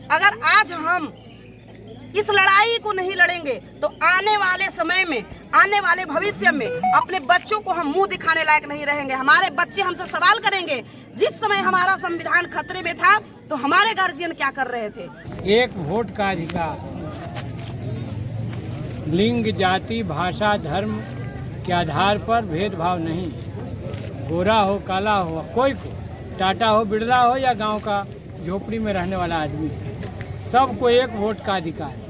अगर आज हम इस लड़ाई को नहीं लड़ेंगे तो आने वाले समय में, आने वाले भविष्य में अपने बच्चों को हम मुंह दिखाने लायक नहीं रहेंगे। हमारे बच्चे हमसे सवाल करेंगे, जिस समय हमारा संविधान खतरे में था तो हमारे गार्जियन क्या कर रहे थे। एक वोट का अधिकार, लिंग, जाति, भाषा, धर्म के आधार पर भेदभाव नहीं। गोरा हो, काला हो, कोई को, टाटा हो, बिरला हो या गांव का झोपड़ी में रहने वाला आदमी, सबको एक वोट का अधिकार है।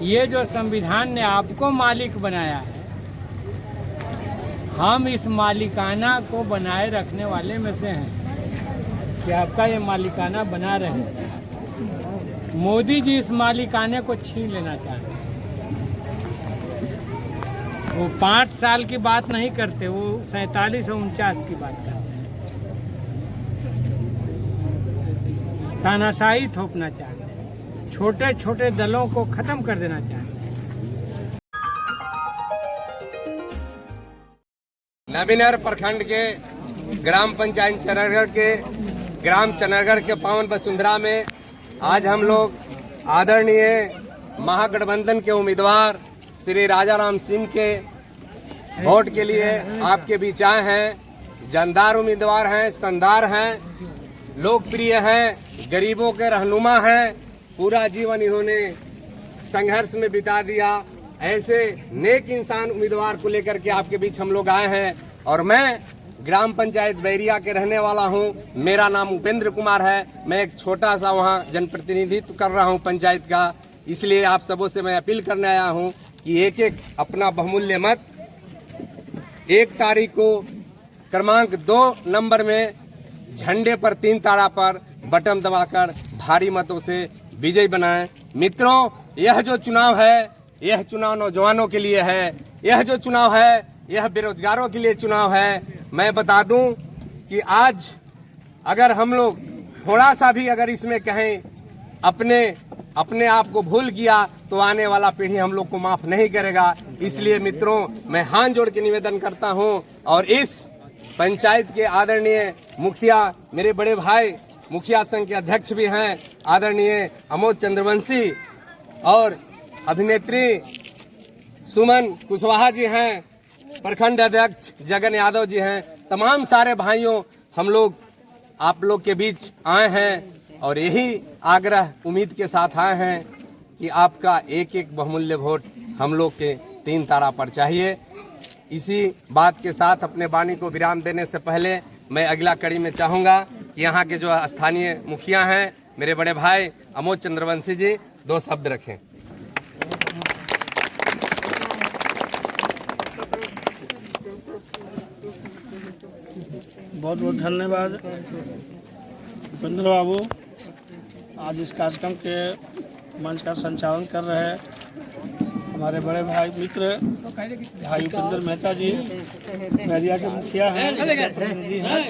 ये जो संविधान ने आपको मालिक बनाया है, हम इस मालिकाना को बनाए रखने वाले में से हैं कि आपका ये मालिकाना बना रहे। मोदी जी इस मालिकाने को छीन लेना चाहते हैं। वो 5 साल की बात नहीं करते, वो 47 और 49 की बात करते हैं। तानाशाही थोपना चाहते हैं, छोटे छोटे दलों को खत्म कर देना चाहते हैं। नवीनगर प्रखंड के ग्राम पंचायत चनरगढ़ के पावन वसुंधरा में आज हम लोग आदरणीय महागठबंधन के उम्मीदवार श्री राजाराम सिंह के वोट के लिए आपके बीच आए हैं। जानदार उम्मीदवार हैं, शानदार हैं, लोकप्रिय हैं, गरीबों के रहनुमा हैं। पूरा जीवन इन्होंने संघर्ष में बिता दिया। ऐसे नेक इंसान उम्मीदवार को लेकर के आपके बीच हम लोग आए हैं। और मैं ग्राम पंचायत बैरिया के रहने वाला हूं। मेरा नाम उपेंद्र कुमार है। मैं एक छोटा सा वहां जनप्रतिनिधित्व कर रहा हूं पंचायत का। इसलिए आप सबों से मैं अपील करने आया हूं कि एक एक अपना बहुमूल्य मत 1 तारीख को क्रमांक 2 नंबर में झंडे पर 3 तारा पर बटन दबाकर भारी मतों से विजयी बनाएं। मित्रों, यह जो चुनाव है, यह चुनाव नौजवानों के लिए है। यह जो चुनाव है, यह बेरोजगारों के लिए चुनाव है। मैं बता दूं कि आज अगर हम लोग थोड़ा सा भी अगर इसमें कहें अपने आप को भूल किया तो आने वाला पीढ़ी हम लोग को माफ नहीं करेगा। इसलिए मित्रों, मैं हाथ जोड़ के निवेदन करता हूं। और इस पंचायत के आदरणीय मुखिया, मेरे बड़े भाई मुखिया संघ के अध्यक्ष भी हैं, आदरणीय अमोद चंद्रवंशी, और अभिनेत्री सुमन कुशवाहा जी हैं, प्रखंड अध्यक्ष जगन यादव जी हैं। तमाम सारे भाइयों, हम लोग आप लोग के बीच आए हैं और यही आग्रह उम्मीद के साथ आए हैं कि आपका एक एक बहुमूल्य वोट हम लोग के 3 तारा पर चाहिए। इसी बात के साथ अपने वाणी को विराम देने से पहले मैं अगला कड़ी में चाहूँगा कि यहाँ के जो स्थानीय मुखिया हैं, मेरे बड़े भाई अमोद चंद्रवंशी जी 2 शब्द रखें। बहुत बहुत धन्यवाद उपेंद्र बाबू। आज इस कार्यक्रम के मंच का संचालन कर रहे हैं हमारे बड़े भाई मित्र भाई उपेंद्र मेहता जी, बैरिया के मुखिया हैं, प्रतिनिधि हैं।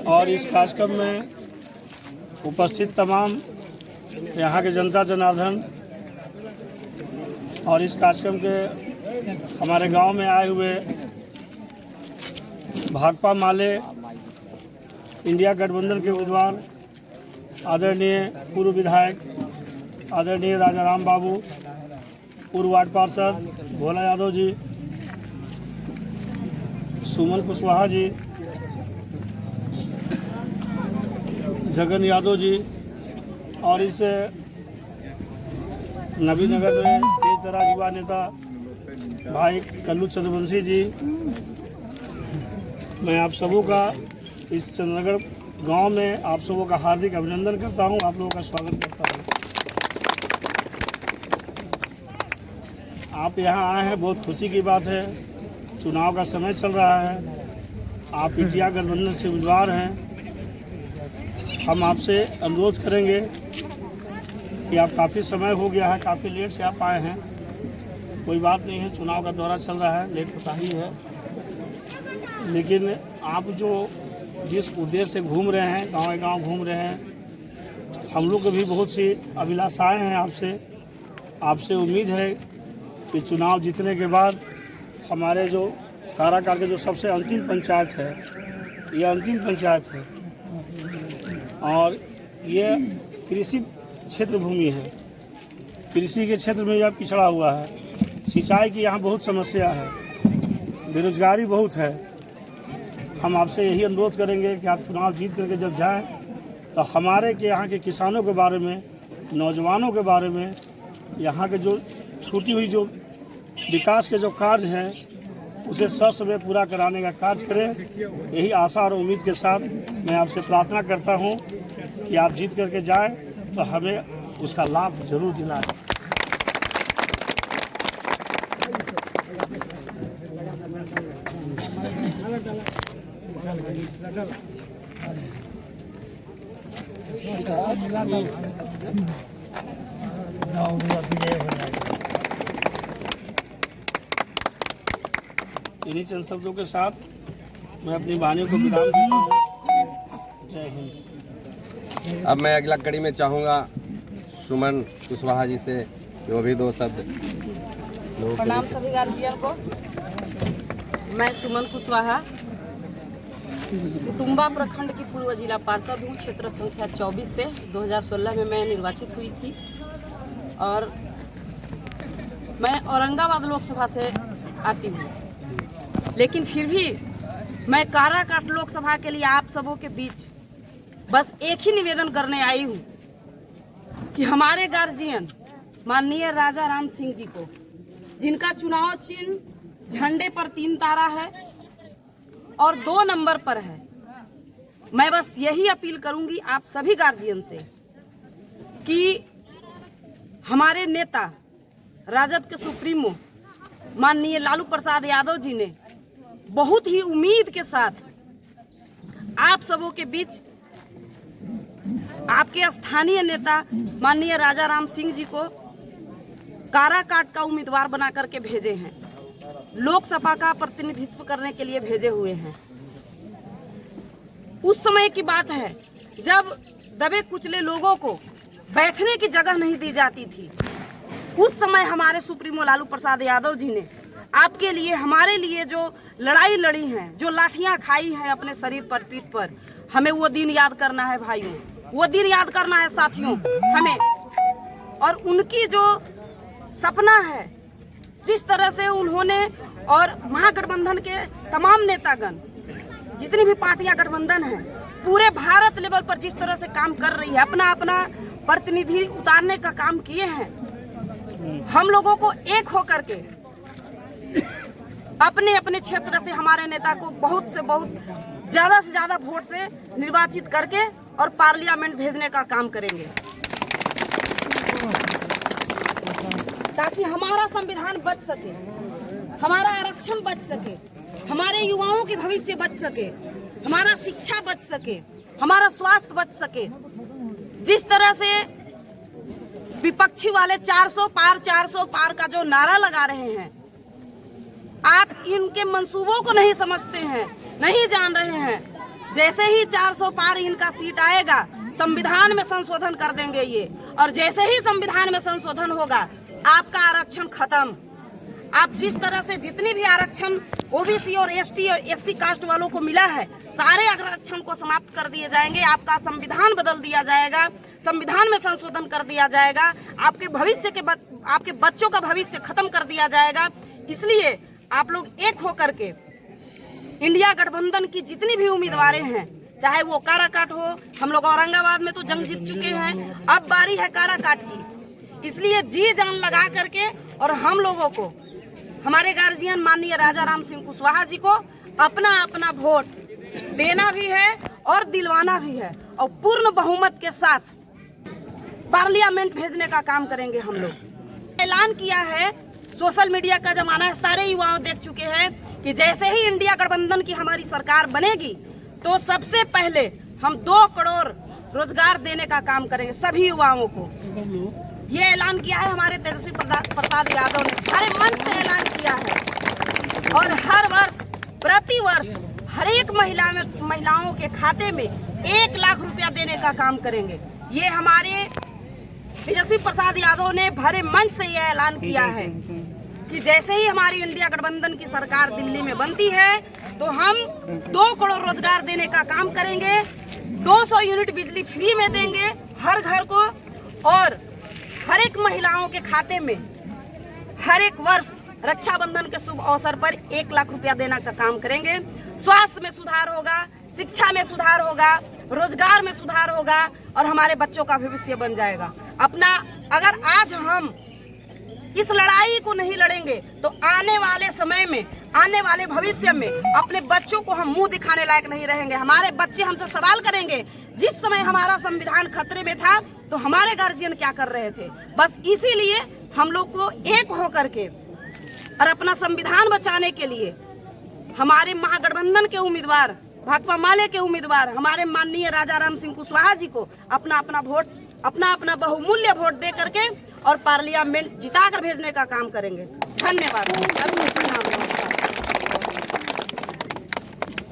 और इस कार्यक्रम में उपस्थित तमाम यहाँ के जनता जनार्दन और इस कार्यक्रम के हमारे गांव में आए हुए भाकपा माले इंडिया गठबंधन के उम्मीदवार आदरणीय पूर्व विधायक आदरणीय राजाराम बाबू, पूर्व वार्ड पार्षद भोला यादव जी, सुमन कुशवाहा जी, जगन यादव जी, और इस नवीनगर में तेज तर्रार युवा नेता भाई कल्लू चंद्रवंशी जी। मैं आप सबों का इस चंद्रगढ़ गांव में आप सबों का हार्दिक अभिनंदन करता हूं, आप लोगों का स्वागत करता हूं। आप यहां आए हैं, बहुत खुशी की बात है। चुनाव का समय चल रहा है, आप इंडिया गठबंधन से उम्मीदवार हैं। हम आपसे अनुरोध करेंगे कि आप काफ़ी समय हो गया है, काफ़ी लेट से आप आए हैं। कोई बात नहीं है, चुनाव का दौरा चल रहा है, लेट होता ही है। लेकिन आप जो जिस उद्देश्य से घूम रहे हैं, गांव घूम रहे हैं, हम लोग को भी बहुत सी अभिलाषाएं हैं आपसे उम्मीद है कि चुनाव जीतने के बाद हमारे जो काराकाल के जो सबसे अंतिम पंचायत है, यह अंतिम पंचायत है और ये कृषि क्षेत्र भूमि है, कृषि के क्षेत्र में यह पिछड़ा हुआ है। सिंचाई की यहाँ बहुत समस्या है, बेरोजगारी बहुत है। हम आपसे यही अनुरोध करेंगे कि आप चुनाव जीत करके जब जाएं तो हमारे के यहाँ के किसानों के बारे में, नौजवानों के बारे में, यहाँ के जो छूटी हुई जो विकास के जो कार्य हैं उसे ससमय पूरा कराने का कार्य करें। यही आशा और उम्मीद के साथ मैं आपसे प्रार्थना करता हूँ कि आप जीत करके जाएं तो हमें उसका लाभ जरूर दिलाएं। इन्हीं चंद शब्दों के साथ मैं अपनी वाणी को विराम देता हूँ। जय हिंद। अब मैं अगला कड़ी में चाहूँगा सुमन कुशवाहा जी से जो भी 2 शब्द लोगों के प्रणाम लिए- सभी गार्जियन को। मैं सुमन कुशवाहा कुटुम्बा प्रखंड की पूर्व जिला पार्षद हूँ। क्षेत्र संख्या 24 से 2016 में मैं निर्वाचित हुई थी और मैं औरंगाबाद लोकसभा से आती हूँ, लेकिन फिर भी मैं काराकाट लोकसभा के लिए आप सबों के बीच बस एक ही निवेदन करने आई हूँ कि हमारे गार्जियन माननीय राजा राम सिंह जी को, जिनका चुनाव चिन्ह झंडे पर 3 तारा है और 2 नंबर पर है, मैं बस यही अपील करूंगी आप सभी गार्जियन से कि हमारे नेता राजद के सुप्रीमो माननीय लालू प्रसाद यादव जी ने बहुत ही उम्मीद के साथ आप सबों के बीच आपके स्थानीय नेता माननीय राजा राम सिंह जी को काराकाट का उम्मीदवार बना करके भेजे हैं, लोकसभा का प्रतिनिधित्व करने के लिए भेजे हुए हैं। उस समय की बात है जब दबे कुचले लोगों को बैठने की जगह नहीं दी जाती थी। उस समय हमारे सुप्रीमो लालू प्रसाद यादव जी ने आपके लिए, हमारे लिए जो लड़ाई लड़ी है, जो लाठियां खाई हैं अपने शरीर पर, पीठ पर, हमें वो दिन याद करना है भाइयों, वो दिन याद करना है साथियों हमें। और उनकी जो सपना है, जिस तरह से उन्होंने और महागठबंधन के तमाम नेतागण, जितनी भी पार्टियां गठबंधन है, पूरे भारत लेवल पर जिस तरह से काम कर रही है, अपना अपना प्रतिनिधि उतारने का काम किए हैं, हम लोगों को एक होकर के अपने अपने क्षेत्र से हमारे नेता को बहुत से ज्यादा वोट से निर्वाचित करके और पार्लियामेंट भेजने का काम करेंगे, ताकि हमारा संविधान बच सके, हमारा आरक्षण बच सके, हमारे युवाओं की भविष्य बच सके, हमारा शिक्षा बच सके, हमारा स्वास्थ्य बच सके। जिस तरह से विपक्षी वाले 400 पार का जो नारा लगा रहे हैं, आप इनके मंसूबों को नहीं समझते हैं, नहीं जान रहे हैं। जैसे ही 400 पार इनका सीट आएगा, संविधान में संशोधन कर देंगे ये, और जैसे ही संविधान में संशोधन होगा आपका आरक्षण खत्म। आप जिस तरह से जितनी भी आरक्षण ओबीसी और एसटी और एससी कास्ट वालों को मिला है, सारे आरक्षण को समाप्त कर दिए जाएंगे, आपका संविधान बदल दिया जाएगा, संविधान में संशोधन कर दिया जाएगा, आपके बच्चों का भविष्य खत्म कर दिया जाएगा। इसलिए आप लोग एक होकर के इंडिया गठबंधन की जितनी भी उम्मीदवारें हैं, चाहे वो काराकाट हो, हम लोग औरंगाबाद में तो जंग जीत चुके हैं, अब बारी है काराकाट की। इसलिए जी जान लगा करके और हम लोगों को, हमारे गार्जियन माननीय राजा राम सिंह कुशवाहा जी को अपना अपना वोट देना भी है और दिलवाना भी है, और पूर्ण बहुमत के साथ पार्लियामेंट भेजने का काम करेंगे हम लोग। ऐलान किया है, सोशल मीडिया का जमाना है, सारे युवाओं देख चुके हैं कि जैसे ही इंडिया गठबंधन की हमारी सरकार बनेगी तो सबसे पहले हम 2 करोड़ रोजगार देने का काम करेंगे सभी युवाओं को। ये ऐलान किया है हमारे तेजस्वी प्रसाद यादव ने, हरे मन से ऐलान किया है। और हर वर्ष, प्रति वर्ष हर एक महिलाओं के खाते में 1 लाख रुपया देने का काम करेंगे। ये हमारे तेजस्वी प्रसाद यादव ने भरे मन से यह ऐलान किया है कि जैसे ही हमारी इंडिया गठबंधन की सरकार दिल्ली में बनती है तो हम 2 करोड़ रोजगार देने का काम करेंगे, 200 यूनिट बिजली फ्री में देंगे, हर घर को और हर एक महिलाओं के खाते में हर एक वर्ष रक्षाबंधन के शुभ अवसर पर 1 लाख रुपया देना का काम करेंगे। स्वास्थ्य में सुधार होगा, शिक्षा में सुधार होगा, रोजगार में सुधार होगा और हमारे बच्चों का भविष्य बन जाएगा। अगर आज हम इस लड़ाई को नहीं लड़ेंगे तो आने वाले समय में, आने वाले भविष्य में अपने बच्चों को हम मुंह दिखाने लायक नहीं रहेंगे। हमारे बच्चे हमसे सवाल करेंगे, जिस समय हमारा संविधान खतरे में था तो हमारे गार्जियन क्या कर रहे थे। बस इसीलिए हम लोग को एक होकर के और अपना संविधान बचाने के लिए हमारे महागठबंधन के उम्मीदवार, भाकपा माले के उम्मीदवार हमारे माननीय राजा राम सिंह कुशवाहा जी को अपना अपना बहुमूल्य वोट दे करके और पार्लियामेंट जिताकर भेजने का काम करेंगे। धन्यवाद।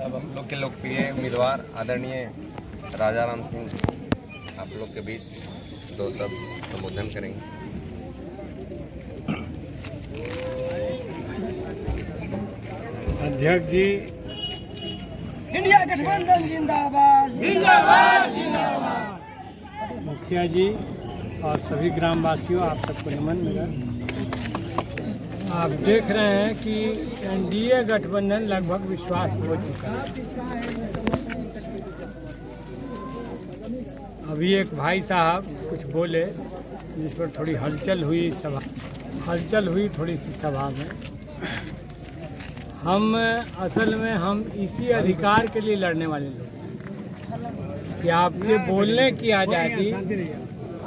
अब हम लोग के लोकप्रिय उम्मीदवार आदरणीय राजा राम सिंह आप लोग के बीच 2 शब्द संबोधन करेंगे। अध्यक्ष जी, इंडिया गठबंधन जिंदाबाद, जिंदाबाद, जिंदाबाद। मुखिया जी और सभी ग्रामवासियों, आप सबको नमन मेरा। आप देख रहे हैं कि एनडीए गठबंधन लगभग विश्वास हो चुका है। अभी एक भाई साहब कुछ बोले जिस पर थोड़ी हलचल हुई थोड़ी सी सभा में। असल में हम इसी अधिकार के लिए लड़ने वाले लोग हैं कि आपके बोलने की आज़ादी,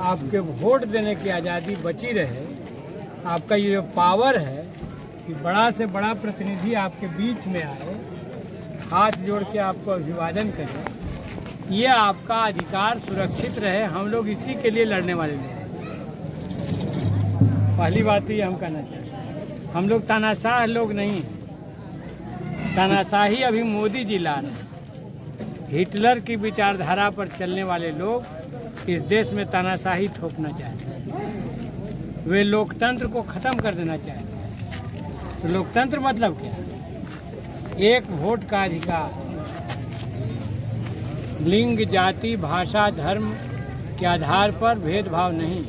आपके वोट देने की आज़ादी बची रहे। आपका ये जो पावर है कि बड़ा से बड़ा प्रतिनिधि आपके बीच में आए, हाथ जोड़ के आपको अभिवादन करे, ये आपका अधिकार सुरक्षित रहे। हम लोग इसी के लिए लड़ने वाले लोग हैं। पहली बात तो ये हम कहना चाहिए, हम लोग तानाशाह लोग नहीं हैं। तानाशाही अभी मोदी जी ला रहे हैं। हिटलर की विचारधारा पर चलने वाले लोग इस देश में तानाशाही थोपना चाहते हैं। वे लोकतंत्र को ख़त्म कर देना चाहते हैं। तो लोकतंत्र मतलब क्या? एक वोट का अधिकार, लिंग, जाति, भाषा, धर्म के आधार पर भेदभाव नहीं।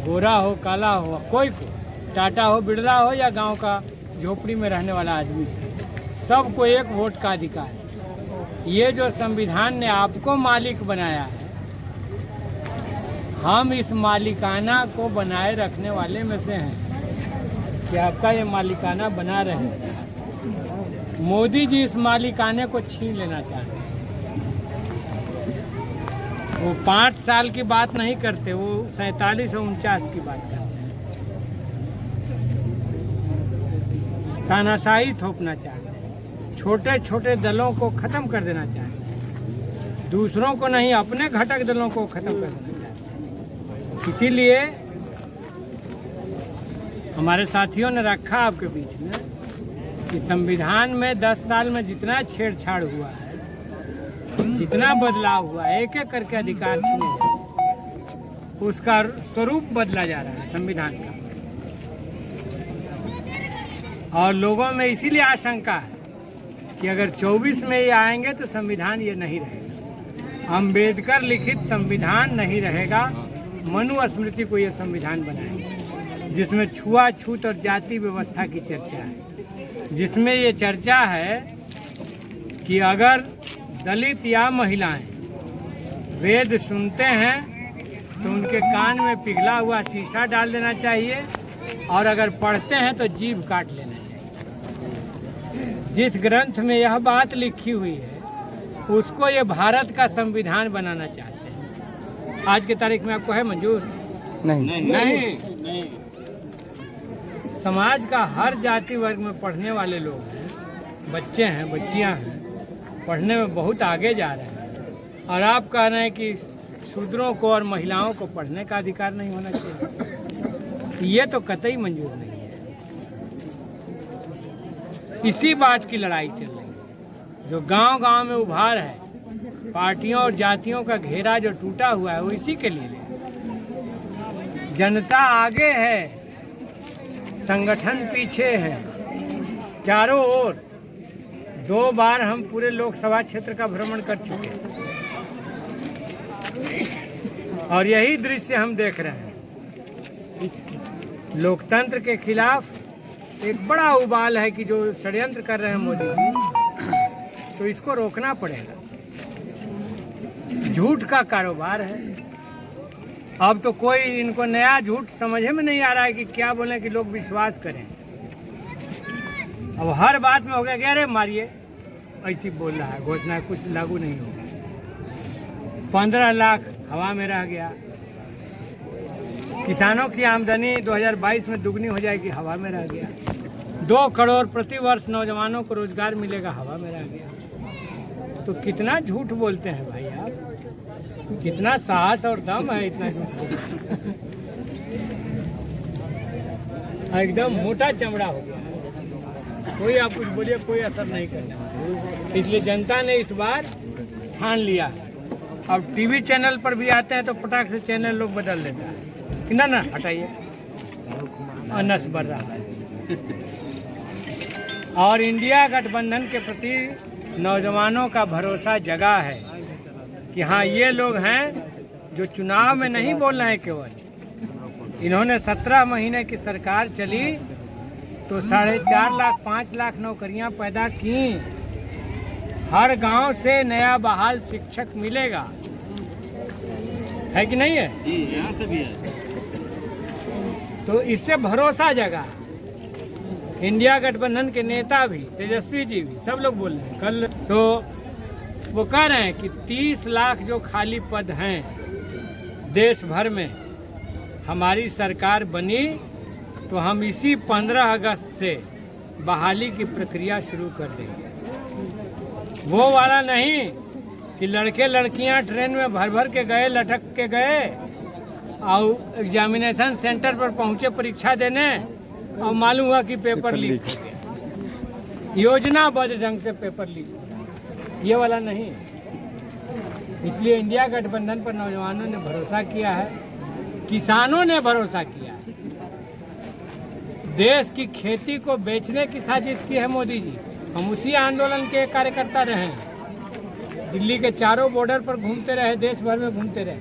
गोरा हो, काला हो, कोई को, टाटा हो, बिरला हो या गांव का झोपड़ी में रहने वाला आदमी, सबको एक वोट का अधिकार है। ये जो संविधान ने आपको मालिक बनाया है, हम इस मालिकाना को बनाए रखने वाले में से हैं कि आपका ये मालिकाना बना रहे। मोदी जी इस मालिकाने को छीन लेना चाहते हैं। वो 5 साल की बात नहीं करते, वो 47 और 49 की बात करते हैं। तानाशाही थोपना चाहते हैं, छोटे छोटे दलों को खत्म कर देना चाहते हैं, दूसरों को नहीं अपने घटक दलों को खत्म कर देना चाहते हैं। इसीलिए हमारे साथियों ने रखा आपके बीच में कि संविधान में 10 साल में जितना छेड़छाड़ हुआ है, जितना बदलाव हुआ है, एक एक करके अधिकार छीने जा रहे हैं, उसका स्वरूप बदला जा रहा है संविधान का। और लोगों में इसीलिए आशंका है कि अगर 24 में ये आएंगे तो संविधान ये नहीं रहेगा। अम्बेडकर लिखित संविधान नहीं रहेगा। मनुस्मृति को ये संविधान बनाएंगे जिसमें छुआछूत और जाति व्यवस्था की चर्चा है, जिसमें ये चर्चा है कि अगर दलित या महिलाएं वेद सुनते हैं तो उनके कान में पिघला हुआ शीशा डाल देना चाहिए, और अगर पढ़ते हैं तो जीभ काट लेना चाहिए। जिस ग्रंथ में यह बात लिखी हुई है उसको ये भारत का संविधान बनाना चाहते हैं। आज की तारीख में आपको है मंजूर? नहीं। समाज का हर जाति वर्ग में पढ़ने वाले लोग हैं, बच्चे हैं, बच्चियां हैं, पढ़ने में बहुत आगे जा रहे हैं, और आप कह रहे हैं कि शूद्रों को और महिलाओं को पढ़ने का अधिकार नहीं होना चाहिए। ये तो कतई मंजूर नहीं है। इसी बात की लड़ाई चल रही है। जो गांव-गांव में उभार है, पार्टियों और जातियों का घेरा जो टूटा हुआ है, वो इसी के लिए है। जनता आगे है, संगठन पीछे है। चारों ओर 2 बार हम पूरे लोकसभा क्षेत्र का भ्रमण कर चुके हैं। और यही दृश्य हम देख रहे हैं। लोकतंत्र के खिलाफ एक बड़ा उबाल है कि जो षड्यंत्र कर रहे हैं मोदी जी, तो इसको रोकना पड़ेगा। झूठ का कारोबार है। अब तो कोई इनको नया झूठ समझ में नहीं आ रहा है कि क्या बोलें कि लोग विश्वास करें। अब हर बात में हो गया कि अरे मारिए, ऐसी बोल रहा है, घोषणा कुछ लागू नहीं होगा। 15 लाख हवा में रह गया। किसानों की आमदनी 2022 में दुगनी हो जाएगी, हवा में रह गया। 2 करोड़ प्रति वर्ष नौजवानों को रोजगार मिलेगा, हवा में रह गया। तो कितना झूठ बोलते हैं भाई आप, कितना साहस और दम है इतना झूठ बोलते। एकदम मोटा चमड़ा हो गया। कोई आप कुछ बोलिए, कोई असर नहीं करना। इसलिए जनता ने इस बार ठान लिया। अब टीवी चैनल पर भी आते हैं तो पटाख से चैनल लोग बदल लेता है कि ना ना हटाइए, अनस बढ़ रहा है। और इंडिया गठबंधन के प्रति नौजवानों का भरोसा जगा है कि हाँ, ये लोग हैं जो चुनाव में नहीं बोल रहे हैं। केवल इन्होंने 17 महीने की सरकार चली तो 4.5 लाख 5 लाख नौकरियां पैदा की। हर गांव से नया बहाल शिक्षक मिलेगा, है कि नहीं है? जी, यहाँ से भी है। तो इससे भरोसा जगा। इंडिया गठबंधन के नेता भी, तेजस्वी जी भी, सब लोग बोल रहे हैं। कल तो वो कह रहे हैं कि 30 लाख जो खाली पद हैं देश भर में, हमारी सरकार बनी तो हम इसी 15 अगस्त से बहाली की प्रक्रिया शुरू कर देंगे। वो वाला नहीं कि लड़के लड़कियां ट्रेन में भर भर के गए, लटक के गए और एग्जामिनेशन सेंटर पर पहुंचे परीक्षा देने और मालूम हुआ कि पेपर लीक हो गया। योजनाबद्ध ढंग से पेपर लीक हो गया, ये वाला नहीं। इसलिए इंडिया गठबंधन पर नौजवानों ने भरोसा किया है, किसानों ने भरोसा किया। देश की खेती को बेचने की साजिश की है मोदी जी। हम उसी आंदोलन के कार्यकर्ता रहे हैं। दिल्ली के चारों बॉर्डर पर घूमते रहे, देश भर में घूमते रहे।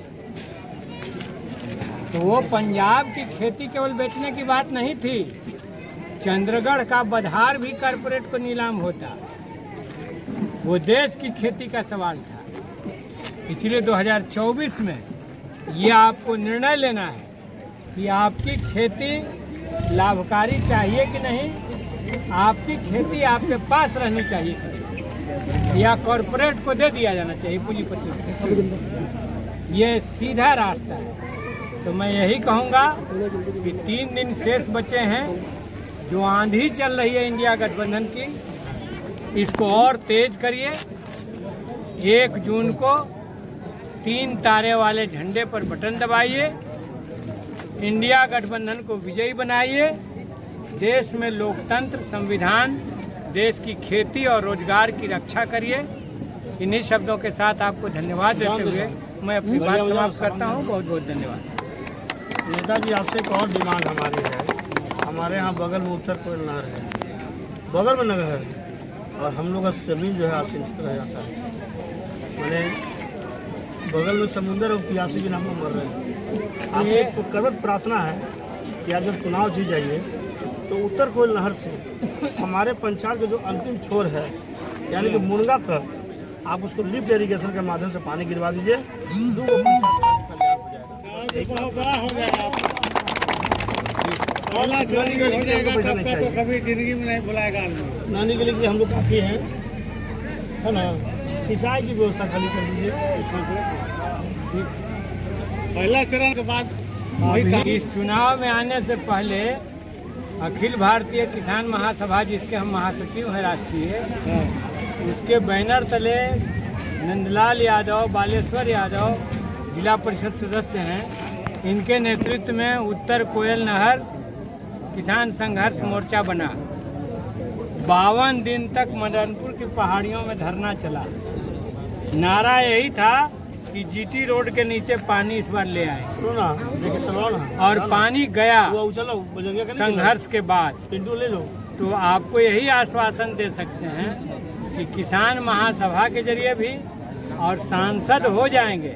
तो वो पंजाब की खेती केवल बेचने की बात नहीं थी। चंद्रगढ़ का बधार भी कारपोरेट को नीलाम होता, वो देश की खेती का सवाल था। इसलिए 2024 में ये आपको निर्णय लेना है कि आपकी खेती लाभकारी चाहिए कि नहीं, आपकी खेती आपके पास रहनी चाहिए कि नहीं, या कॉरपोरेट को दे दिया जाना चाहिए पूंजीपति को। ये सीधा रास्ता है। तो मैं यही कहूँगा कि 3 दिन शेष बचे हैं। जो आंधी चल रही है इंडिया गठबंधन की, इसको और तेज करिए। 1 जून को 3 तारे वाले झंडे पर बटन दबाइए, इंडिया गठबंधन को विजयी बनाइए। देश में लोकतंत्र, संविधान, देश की खेती और रोजगार की रक्षा करिए। इन्हीं शब्दों के साथ आपको धन्यवाद देते हुए मैं अपनी बात समाप्त करता हूँ। बहुत बहुत धन्यवाद। नेताजी, आपसे एक और डिमांड हमारी है। हमारे यहाँ बगल में उत्तर कोयल नहर है, बगल में नगर है, और हम लोग का जमीन जो है आसिंचित रह जाता है। मैंने बगल में समुंदर और प्यासी भी नाम मर रहे हैं। आपसे करवट प्रार्थना है कि आप जब चुनाव जीत जाइए तो उत्तर कोयल नहर से हमारे पंचायत के जो अंतिम छोर है, यानी कि मुनगा कर, आप उसको लिफ्ट इरीगेशन के माध्यम से पानी गिरवा दीजिए। 2 पंचायत का कल्याण हो जाएगा। कभी जिंदगी में नहीं भुलाएगा। नानी के लिए हम लोग काफ़ी हैं, है ना। सिंचाई की व्यवस्था खाली कर दीजिए। पहला चरण के बाद इस चुनाव में आने से पहले अखिल भारतीय किसान महासभा, जिसके हम महासचिव हैं राष्ट्रीय, उसके बैनर तले नंदलाल यादव, बालेश्वर यादव जिला परिषद सदस्य हैं। इनके नेतृत्व में उत्तर कोयल नहर किसान संघर्ष मोर्चा बना। 52 दिन तक मदनपुर की पहाड़ियों में धरना चला। नारा यही था कि जीटी रोड के नीचे पानी इस बार ले आए। सुनो ना, लेके चलो ना। और पानी गया चलो, संघर्ष के बाद। पिंटू ले लो। तो आपको यही आश्वासन दे सकते हैं कि किसान महासभा के जरिए भी और सांसद हो जाएंगे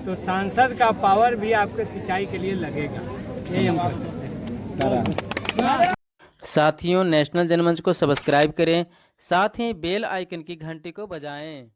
तो तो सांसद का पावर भी आपके सिंचाई के लिए लगेगा, यही हम कर सकते हैं। साथियों, नेशनल जनमंच को सब्सक्राइब करें, साथ ही बेल आइकन की घंटी को बजाएं।